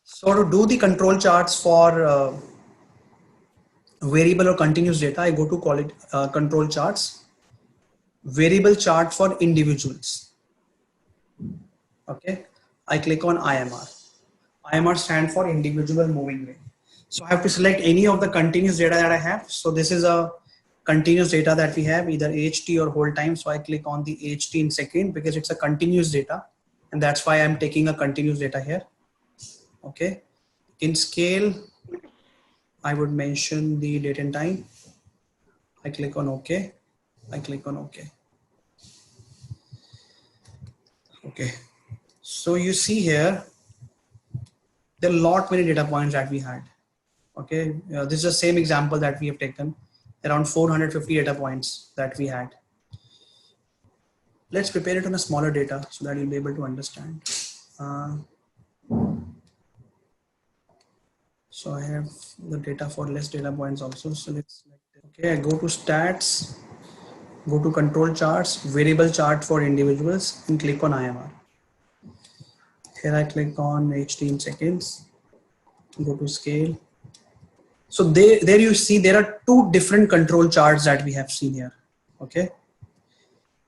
So to do the control charts for variable or continuous data, I go to quality control charts, variable chart for individuals. Okay, I click on IMR. IMR stand for individual moving range. So I have to select any of the continuous data that I have. So this is a continuous data that we have, either HT or hold time. So I click on the HT in second because it's a continuous data, and that's why I'm taking a continuous data here. Okay, in scale, I would mention the date and time. I click on OK. I click on OK. Okay. So you see here, there are a lot many data points that we had. Okay. This is the same example that we have taken, around 450 data points that we had. Let's prepare it on a smaller data so that you'll be able to understand. So I have the data for less data points also. So let's select it. Okay, I go to stats, go to control charts, variable chart for individuals, and click on IMR. Here I click on HT in seconds, go to scale. So there you see there are two different control charts that we have seen here. Okay,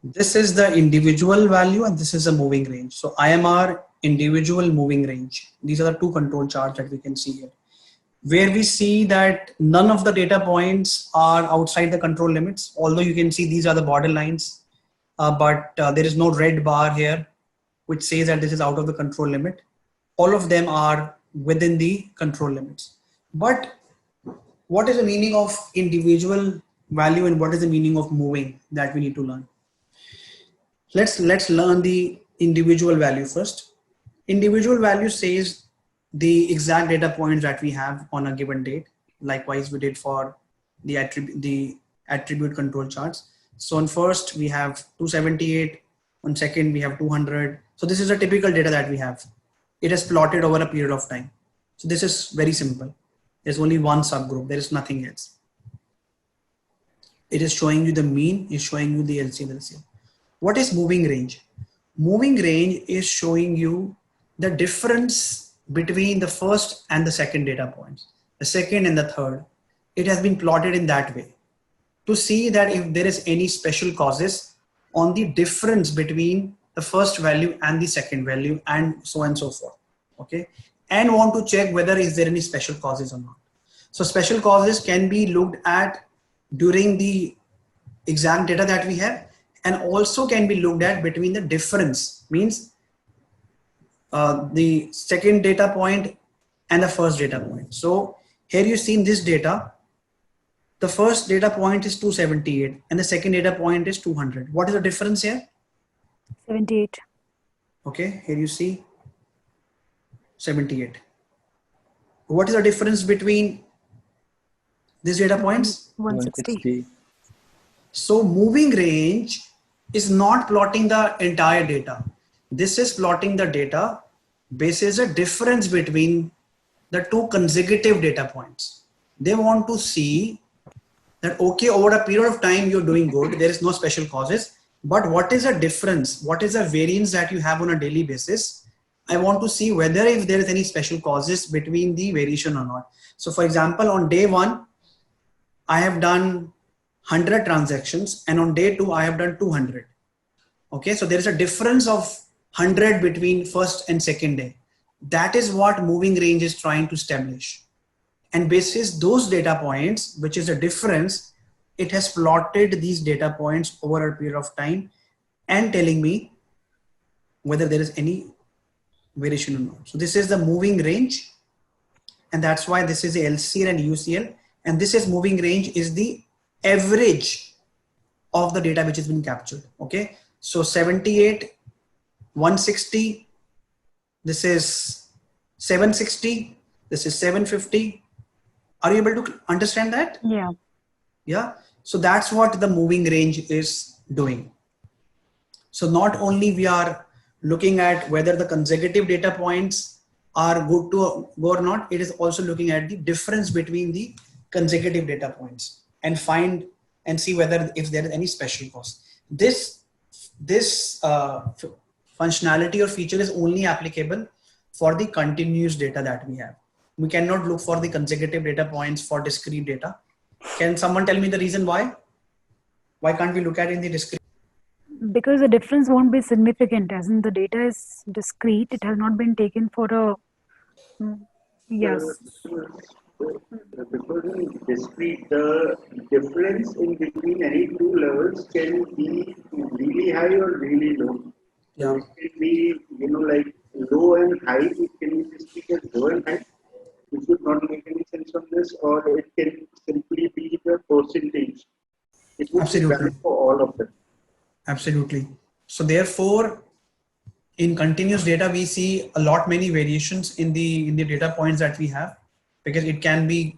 this is the individual value and this is a moving range. So IMR, individual, moving range. These are the two control charts that we can see here, where we see that none of the data points are outside the control limits, although you can see these are the border lines, but there is no red bar here which says that this is out of the control limit. All of them are within the control limits. But what is the meaning of individual value and what is the meaning of moving that we need to learn? Let's learn the individual value first. Individual value says the exact data points that we have on a given date. Likewise, we did for the attribute control charts. So on first we have 278, on second we have 200. So this is a typical data that we have. It is plotted over a period of time. So this is very simple. There's only one subgroup. There is nothing else. It is showing you the mean, is showing you the LCM, LCM. What is moving range? Moving range is showing you the difference between the first and the second data points, the second and the third. It has been plotted in that way to see that if there is any special causes on the difference between the first value and the second value and so on and so forth. Okay, and want to check whether is there any special causes or not. So special causes can be looked at during the exact data that we have, and also can be looked at between the difference, means the second data point and the first data point. So here you see in this data, the first data point is 278 and the second data point is 200. What is the difference here? 78. Okay, here you see 78. What is the difference between these data points? 160. So moving range is not plotting the entire data. This is plotting the data basis a difference between the two consecutive data points. They want to see that, okay, over a period of time, you're doing good. There is no special causes, but what is the difference? What is the variance that you have on a daily basis? I want to see whether if there is any special causes between the variation or not. So for example, on day one, I have done 100 transactions and on day two, I have done 200. Okay, so there is a difference of 100 between first and second day. That is what moving range is trying to establish. And basis those data points, which is a difference, it has plotted these data points over a period of time and telling me whether there is any variation or not. So this is the moving range. And that's why this is the LCL and UCL. And this is moving range is the average of the data which has been captured. Okay. So 78, 160, this is 760, this is 750. Are you able to understand that? Yeah. Yeah. So that's what the moving range is doing. So not only we are looking at whether the consecutive data points are good to go or not, it is also looking at the difference between the consecutive data points and find and see whether if there is any special cause. This functionality or feature is only applicable for the continuous data that we have. We cannot look for the consecutive data points for discrete data. Can someone tell me the reason why? Why can't we look at it in the discrete? Because the difference won't be significant, as in the data is discrete. It has not been taken for a yes. Because in discrete, the difference in between any two levels can be really high or really low. So Yeah, it can be, like low and high. It can just be as low and high, which would not make any sense on this, or it can simply be the percentage. It would be absolutely. valid for all of them. Absolutely. So therefore, in continuous data, we see a lot many variations in the data points that we have, because it can be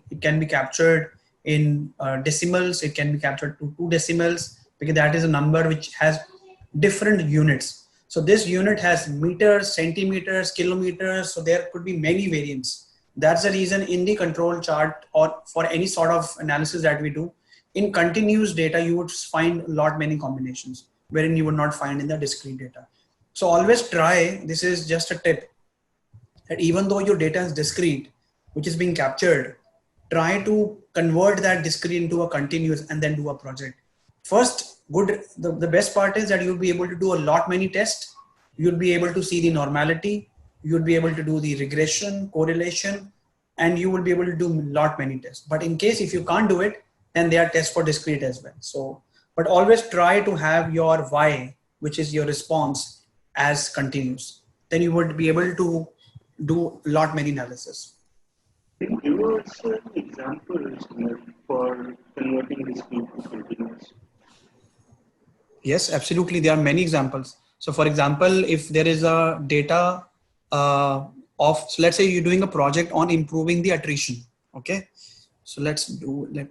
captured in decimals. It can be captured to 2 decimals, because that is a number which has different units. So this unit has meters, centimeters, kilometers. So there could be many variants. That's the reason in the control chart or for any sort of analysis that we do, in continuous data, you would find a lot many combinations wherein you would not find in the discrete data. So always try, this is just a tip, that even though your data is discrete, which is being captured, try to convert that discrete into a continuous and then do a project. First, the best part is that you'll be able to do a lot many tests. You'll be able to see the normality. You'll be able to do the regression, correlation, and you will be able to do a lot many tests. But in case if you can't do it, then there are tests for discrete as well. So, but always try to have your Y, which is your response, as continuous. Then you would be able to do a lot many analysis. Can you give us examples for converting discrete to continuous? Yes, absolutely. There are many examples. So for example, if there is a data so let's say you're doing a project on improving the attrition. Okay. So let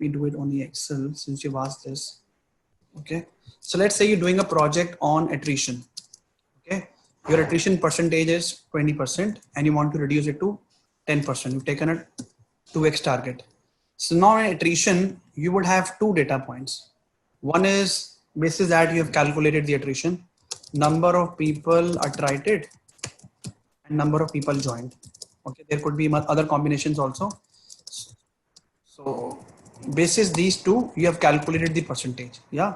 me do it on the Excel since you've asked this. Okay. So let's say you're doing a project on attrition. Okay. Your attrition percentage is 20% and you want to reduce it to 10%. You've taken a 2x target. So now in attrition, you would have 2 data points. One is basis that you have calculated the attrition, number of people attrited and number of people joined. Okay, there could be other combinations also. So basis these two, you have calculated the percentage. Yeah.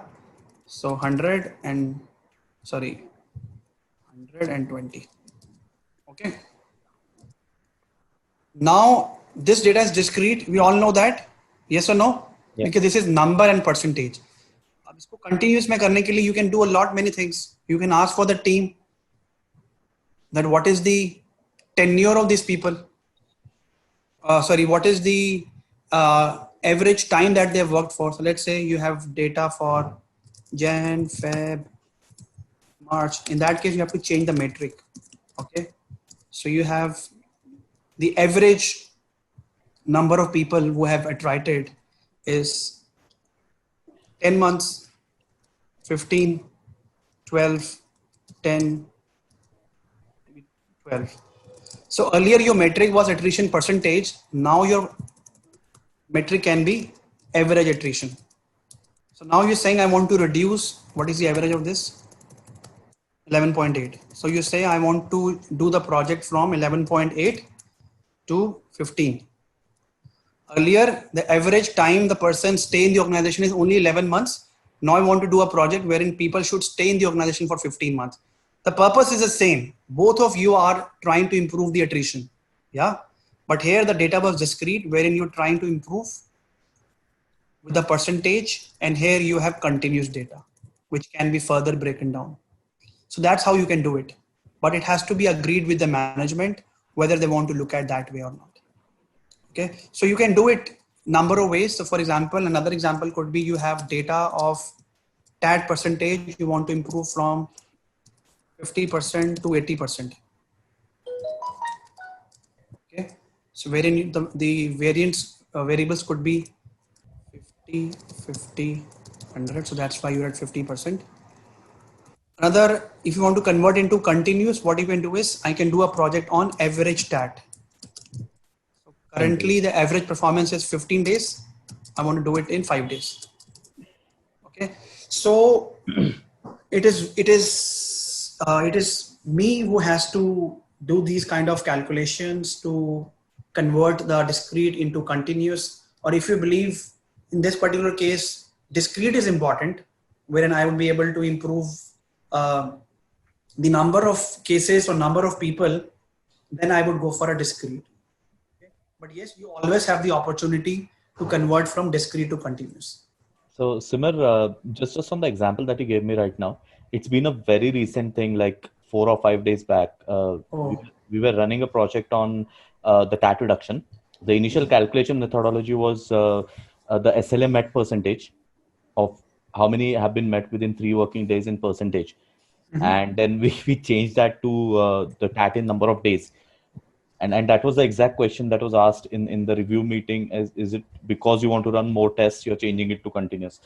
So 120. Okay. Now this data is discrete. We all know that. Yes or no? Yeah. Because this is number and percentage. अब इसको continuous में करने के लिए you can do a lot many things. You can ask for the team that what is the tenure of these people. What is the average time that they've worked for? So let's say you have data for Jan, Feb, March. In that case, you have to change the metric. Okay. So you have the average number of people who have attrited is 10 months, 15, 12, 10, 12. So earlier your metric was attrition percentage. Now your metric can be average attrition. So now you're saying I want to reduce, what is the average of this? 11.8. So you say I want to do the project from 11.8 to 15. Earlier, the average time the person stay in the organization is only 11 months. Now I want to do a project wherein people should stay in the organization for 15 months. The purpose is the same. Both of you are trying to improve the attrition. Yeah. But here the data was discrete wherein you're trying to improve with the percentage, and here you have continuous data, which can be further broken down. So that's how you can do it. But it has to be agreed with the management whether they want to look at that way or not. Okay, so you can do it number of ways. So for example, another example could be you have data of TAT percentage, you want to improve from 50% to 80%. Okay, so wherein the variance variables could be 50, 50, 100. So that's why you're at 50%. Another, if you want to convert into continuous, what you can do is I can do a project on average TAT. So currently the average performance is 15 days. I want to do it in 5 days. Okay. So it is me who has to do these kind of calculations to convert the discrete into continuous, or if you believe in this particular case, discrete is important, wherein I would be able to improve the number of cases or number of people, then I would go for a discrete. Okay? But yes, you always have the opportunity to convert from discrete to continuous. So Simar, just on the example that you gave me right now, it's been a very recent thing, like 4 or 5 days back. We were running a project on the TAT reduction. The initial calculation methodology was the SLA met percentage of how many have been met within 3 working days in percentage. And then we changed that to the TAT in number of days. And that was the exact question that was asked in the review meeting. Is it because you want to run more tests, you're changing it to continuous?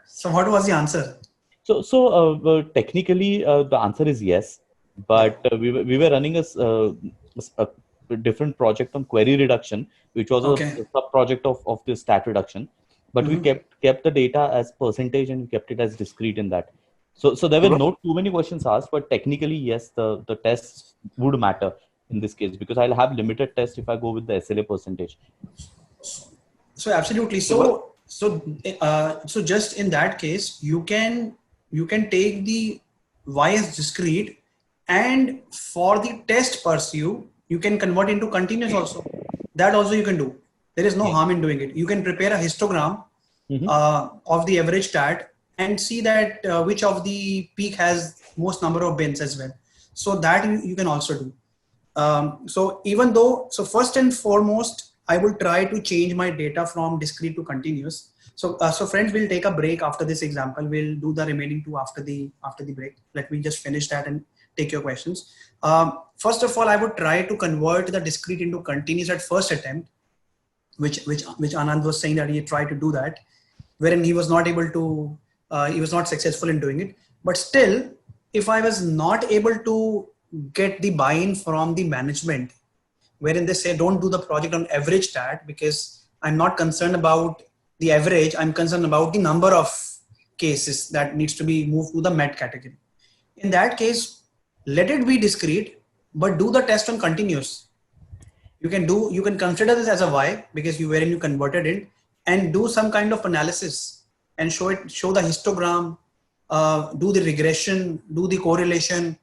So what was the answer? So technically, the answer is yes. But we were running a different project on query reduction, which was a sub project of this stat reduction. But we kept the data as percentage and we kept it as discrete in that. So there were not too many questions asked, but technically, yes, the tests would matter in this case, because I'll have limited tests if I go with the SLA percentage. So absolutely. So just in that case, you can take the Y as discrete, and for the test pursue, you can convert into continuous also. That also you can do. There is no harm in doing it. You can prepare a histogram of the average stat and see that which of the peak has most number of bins as well. So that you can also do. So first and foremost, I will try to change my data from discrete to continuous. So friends, we'll take a break after this example. We'll do the remaining two after the break. Let me just finish that and take your questions. First of all, I would try to convert the discrete into continuous at first attempt, which Anand was saying that he tried to do that, wherein he was not able to, he was not successful in doing it. But still, if I was not able to get the buy-in from the management, wherein they say don't do the project on average stat, because I'm not concerned about the average, I'm concerned about the number of cases that needs to be moved to the met category. In that case, let it be discrete, but do the test on continuous. You can consider this as a Y, because wherein you converted it, and do some kind of analysis and show the histogram, do the regression, do the correlation,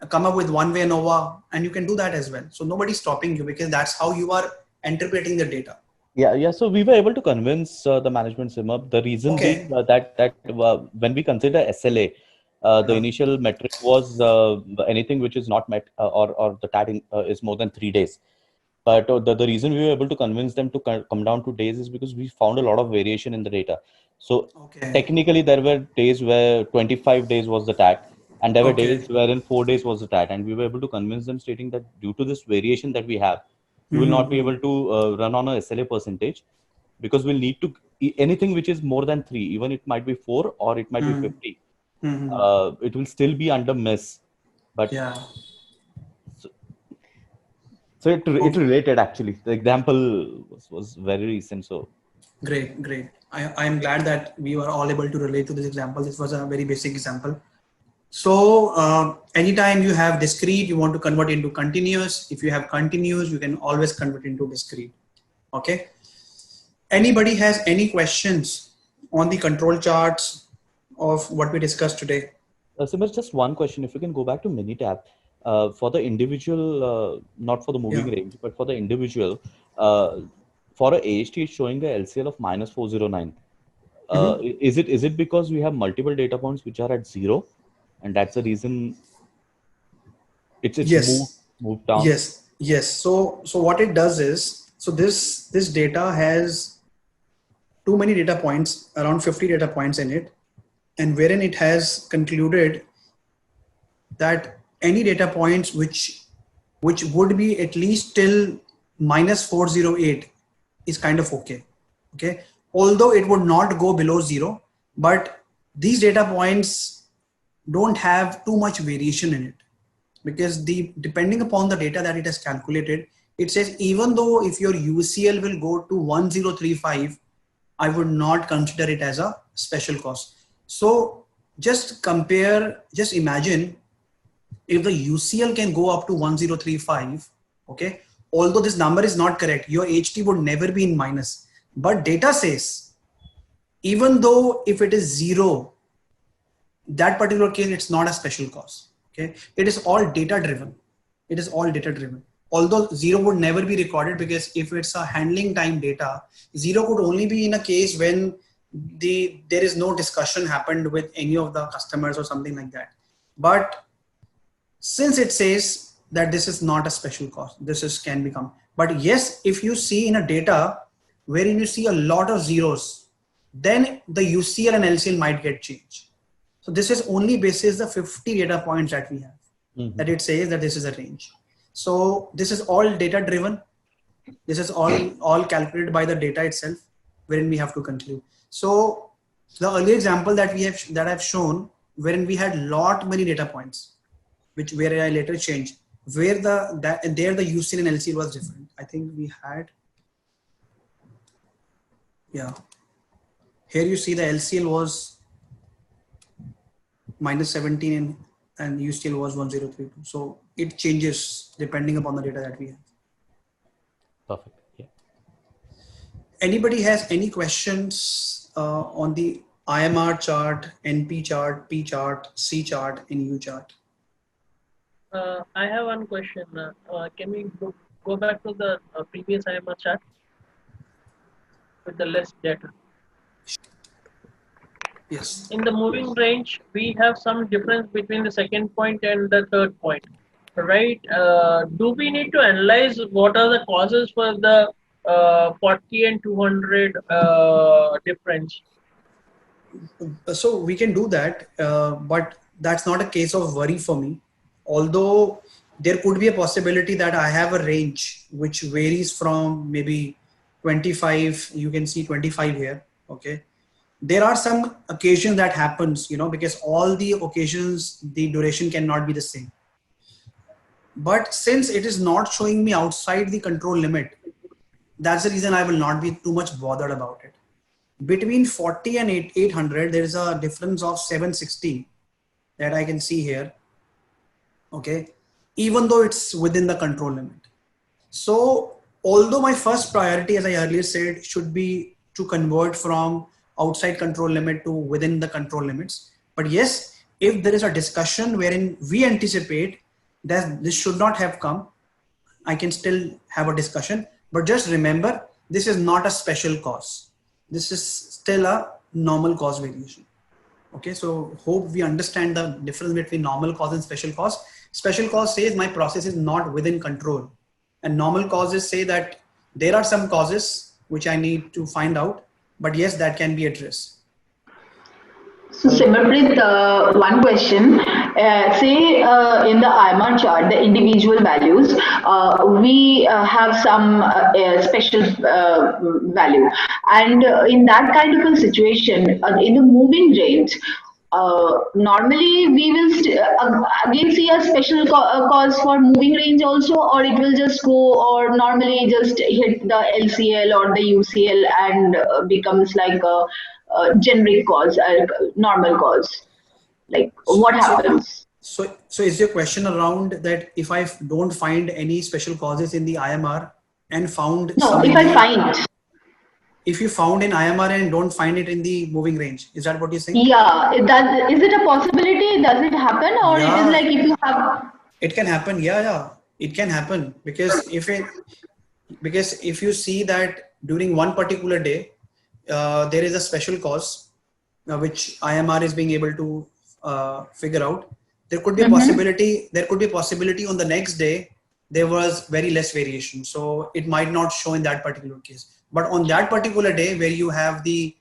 come up with one-way ANOVA, and you can do that as well. So nobody's stopping you, because that's how you are interpreting the data. Yeah. So we were able to convince the management, Simar. The reason being that when we consider SLA, the initial metric was anything which is not met or the TAT is more than 3 days. But the reason we were able to convince them to come down to days is because we found a lot of variation in the data. So technically, there were days where 25 days was the TAT, and there were days wherein 4 days was the TAT. And we were able to convince them, stating that due to this variation that we have, you will not be able to run on a SLA percentage, because we'll need to, anything which is more than 3, even it might be 4 or it might be 50, it will still be under miss. But so it related actually. The example was very recent. So great. I am glad that we were all able to relate to this example. This was a very basic example. So anytime you have discrete, you want to convert into continuous. If you have continuous, you can always convert into discrete. Okay. Anybody has any questions on the control charts of what we discussed today? Simar, just one question. If you can go back to Minitab, for the individual, not for the moving range, but for the individual, for a AHT, it's showing a LCL of -409. Is it because we have multiple data points which are at 0? And that's the reason it's moved down. Yes. So what it does is, so this data has too many data points, around 50 data points in it, and wherein it has concluded that any data points which would be at least till -408 is kind of okay. Although it would not go below 0, but these data points don't have too much variation in it, because depending upon the data that it has calculated, it says even though if your UCL will go to 1035, I would not consider it as a special cause. So just imagine if the UCL can go up to 1035, okay, although this number is not correct, your HT would never be in minus. But data says, even though if it is 0, that particular case, it's not a special cause. Okay, it is all data driven. It is all data driven. Although 0 would never be recorded, because if it's a handling time data, 0 could only be in a case when there is no discussion happened with any of the customers or something like that. But since it says that this is not a special cause, this can become. But yes, if you see in a data wherein you see a lot of zeros, then the UCL and LCL might get changed. So this is only basis the 50 data points that we have, that it says that this is a range. So this is all data driven. This is all calculated by the data itself, wherein we have to conclude. So the earlier example that I've shown, wherein we had many data points, where I later changed, where the UCL and LCL was different. I think we had, yeah. Here you see the LCL was minus 17 and UCL was 1032. So it changes depending upon the data that we have. Perfect. Yeah. Anybody has any questions on the IMR chart, NP chart, P chart, C chart, and U chart? I have one question. Can we go back to the previous IMR chart with the less data? Yes. In the moving range, we have some difference between the second point and the third point, right? Do we need to analyze what are the causes for the 40 and 200 difference? So we can do that, but that's not a case of worry for me. Although there could be a possibility that I have a range which varies from maybe 25, you can see 25 here, okay? There are some occasions that happens, because all the occasions, the duration cannot be the same. But since it is not showing me outside the control limit, that's the reason I will not be too much bothered about it. Between 40 and 800, there is a difference of 760 that I can see here. Okay, even though it's within the control limit. So although my first priority, as I earlier said, should be to convert from outside control limit to within the control limits. But yes, if there is a discussion wherein we anticipate that this should not have come, I can still have a discussion. But just remember, this is not a special cause. This is still a normal cause variation. Okay, so hope we understand the difference between normal cause and special cause. Special cause says my process is not within control, and normal causes say that there are some causes which I need to find out, but yes, that can be addressed. So Simarpreet, one question. Say in the IMR chart, the individual values, we have some special value. And in that kind of a situation, in the moving range, normally we will again see a special cause for moving range also, or it will just go, or normally just hit the LCL or the UCL and becomes like a generic cause, normal cause. Like what happens? So is your question around that if I don't find any special causes in the IMR and found if you found in IMR and don't find it in the moving range, is that what you're saying? Yeah, is it a possibility? Does it happen, or it is like if you have? It can happen. Yeah, it can happen because if you see that during one particular day, there is a special cause which IMR is being able to figure out. There could be a possibility. There could be a possibility on the next day there was very less variation, so it might not show in that particular case. But on that particular day where you have the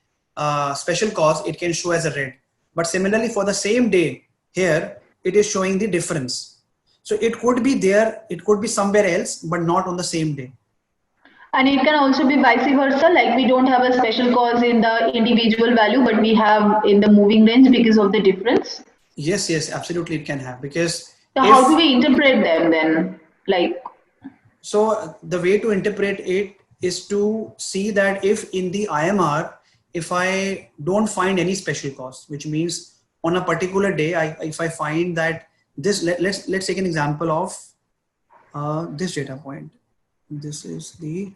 special cause, it can show as a red. But similarly, for the same day here, it is showing the difference. So it could be there, it could be somewhere else, but not on the same day. And it can also be vice versa, like we don't have a special cause in the individual value, but we have in the moving range because of the difference. Yes, absolutely, it can have, because so how do we interpret them then? Like, so the way to interpret it is to see that if in the IMR, if I don't find any special cause, which means on a particular day, if I find that this let's take an example of this data point. This is the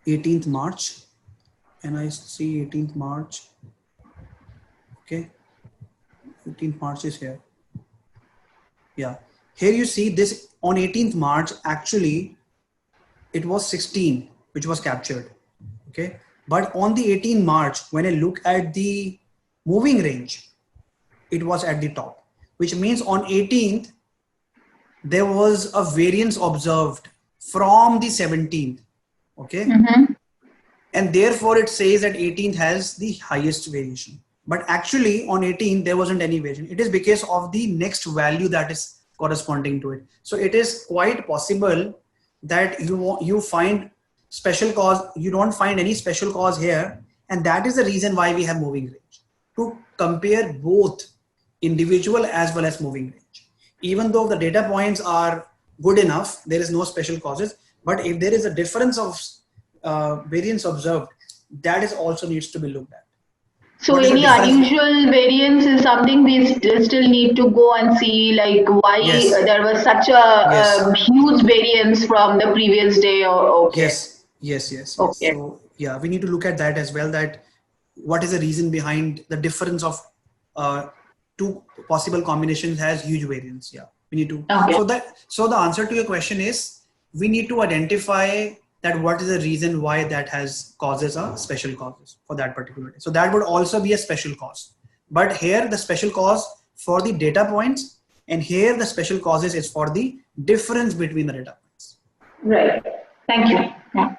18th March, and I see 18th March. Okay, 18th March is here. Yeah, here you see this on 18th March. Actually, it was 16 which was captured. Okay, but on the 18th March, when I look at the moving range, it was at the top, which means on 18th there was a variance observed from the 17th. Okay, and therefore it says that 18th has the highest variation. But actually on 18th there wasn't any variation. It is because of the next value that is corresponding to it. So it is quite possible that you find special cause, you don't find any special cause here, and that is the reason why we have moving range, to compare both individual as well as moving range. Even though the data points are good enough, there is no special causes, but if there is a difference of variance observed, that is also needs to be looked at. So What is the any difference? unusual variance is something we still need to go and see, like why Yes. there was such a Yes. huge variance from the previous day. Or okay. Yes. Okay. So yeah, we need to look at that as well, that what is the reason behind the difference of two possible combinations has huge variance. Yeah, we need to. Okay. So the answer to your question is, we need to identify that what is the reason why that has causes a special causes for that particular day. So that would also be a special cause. But here the special cause for the data points, and here the special causes is for the difference between the data points. Right. Thank you. Yeah.